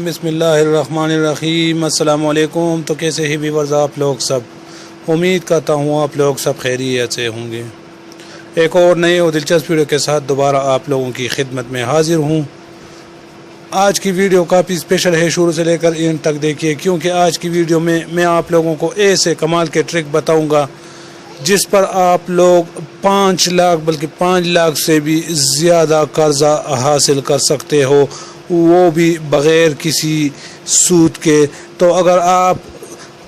बिस्मिल्लाहिर्रहमानिर्रहीम। अस्सलाम वालेकुम। तो कैसे ही व्यूअर्स आप लोग सब, उम्मीद करता हूँ आप लोग सब खैरियत से होंगे। एक और नए और दिलचस्प वीडियो के साथ दोबारा आप लोगों की खिदमत में हाजिर हूँ। आज की वीडियो काफ़ी स्पेशल है, शुरू से लेकर एंड तक देखिए, क्योंकि आज की वीडियो में मैं आप लोगों को ऐसे कमाल के ट्रिक बताऊँगा जिस पर आप लोग 5 लाख बल्कि 5 लाख से भी ज़्यादा कर्जा हासिल कर सकते हो, वो भी बग़ैर किसी सूद के। तो अगर आप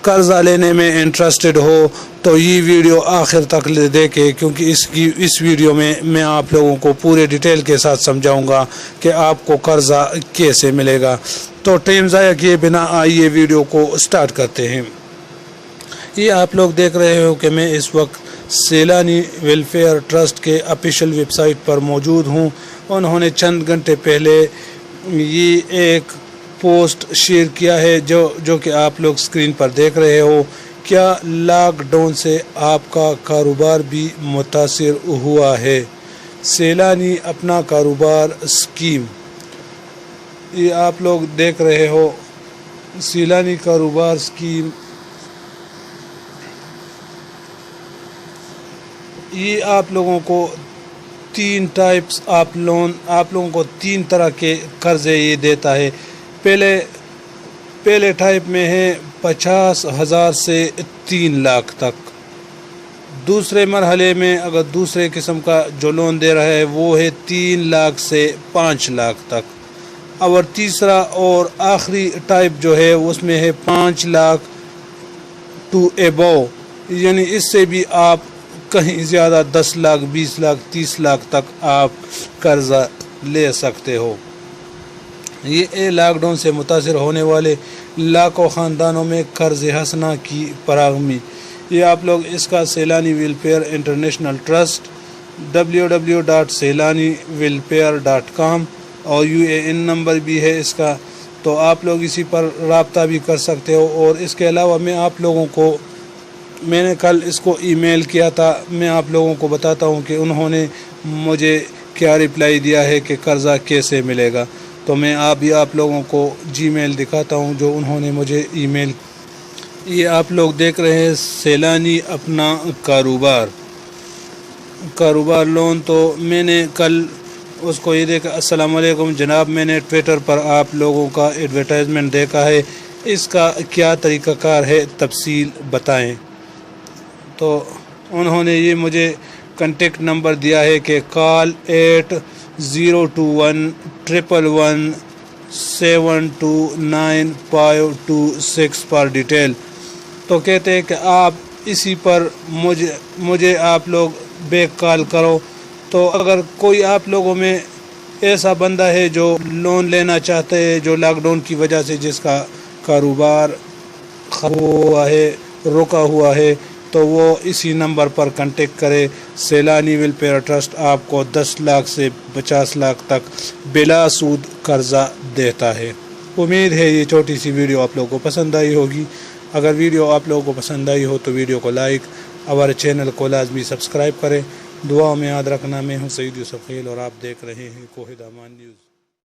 कर्जा लेने में इंटरेस्टेड हो तो ये वीडियो आखिर तक देखें, क्योंकि इस वीडियो में मैं आप लोगों को पूरे डिटेल के साथ समझाऊंगा कि आपको कर्जा कैसे मिलेगा। तो टाइम ज़ाया किए बिना आइए वीडियो को स्टार्ट करते हैं। ये आप लोग देख रहे हो कि मैं इस वक्त सैलानी वेलफेयर ट्रस्ट के ऑफिशियल वेबसाइट पर मौजूद हूँ। उन्होंने चंद घंटे पहले ये एक पोस्ट शेयर किया है जो कि आप लोग स्क्रीन पर देख रहे हो। क्या लॉकडाउन से आपका कारोबार भी मुतासिर हुआ है? सैलानी अपना कारोबार स्कीम, ये आप लोग देख रहे हो सैलानी कारोबार स्कीम। ये आप लोगों को 3 टाइप्स आप लोगों को 3 तरह के कर्ज़े ये देता है। पहले टाइप में है 50,000 से 3 लाख तक। दूसरे मरहले में अगर दूसरे किस्म का जो लोन दे रहा है वो है 3 लाख से 5 लाख तक। और तीसरा और आखिरी टाइप जो है उसमें है 5 लाख टू एबव, यानी इससे भी आप कहीं ज़्यादा 10 लाख 20 लाख 30 लाख तक आप कर्ज़ा ले सकते हो। ये लॉकडाउन से मुतासिर होने वाले लाखों ख़ानदानों में कर्ज़ हसना की फराहमी। ये आप लोग इसका सैलानी वेलफेयर इंटरनेशनल ट्रस्ट www.seilaniwelfare.com और UAN नंबर भी है इसका, तो आप लोग इसी पर राब्ता भी कर सकते हो। और इसके अलावा मैंने कल इसको ईमेल किया था, मैं आप लोगों को बताता हूँ कि उन्होंने मुझे क्या रिप्लाई दिया है कि कर्ज़ा कैसे मिलेगा। तो मैं आप लोगों को जीमेल दिखाता हूँ जो उन्होंने मुझे ईमेल। ये आप लोग देख रहे हैं सैलानी अपना कारोबार लोन। तो मैंने कल उसको ये देखा। अस्सलाम वालेकुम जनाब, मैंने ट्विटर पर आप लोगों का एडवर्टाइजमेंट देखा है, इसका क्या तरीक़ाकार है, तफसील बताएं। तो उन्होंने ये मुझे कॉन्टेक्ट नंबर दिया है कि कॉल 802111729526 पर डिटेल। तो कहते हैं कि आप इसी पर मुझे आप लोग बैक कॉल करो। तो अगर कोई आप लोगों में ऐसा बंदा है जो लोन लेना चाहते हैं, जो लॉकडाउन की वजह से जिसका कारोबार रुका हुआ है, तो वो इसी नंबर पर कांटेक्ट करे। सैलानी वेलफेयर ट्रस्ट आपको 10 लाख से 50 लाख तक बिला सूद कर्जा देता है। उम्मीद है ये छोटी सी वीडियो आप लोगों को पसंद आई होगी। अगर वीडियो आप लोगों को पसंद आई हो तो वीडियो को लाइक, हमारे चैनल को लाजमी सब्सक्राइब करें। दुआ में याद रखना, मैं हूँ सईद यूसुफ खलील और आप देख रहे हैं कोहिद अमान न्यूज़।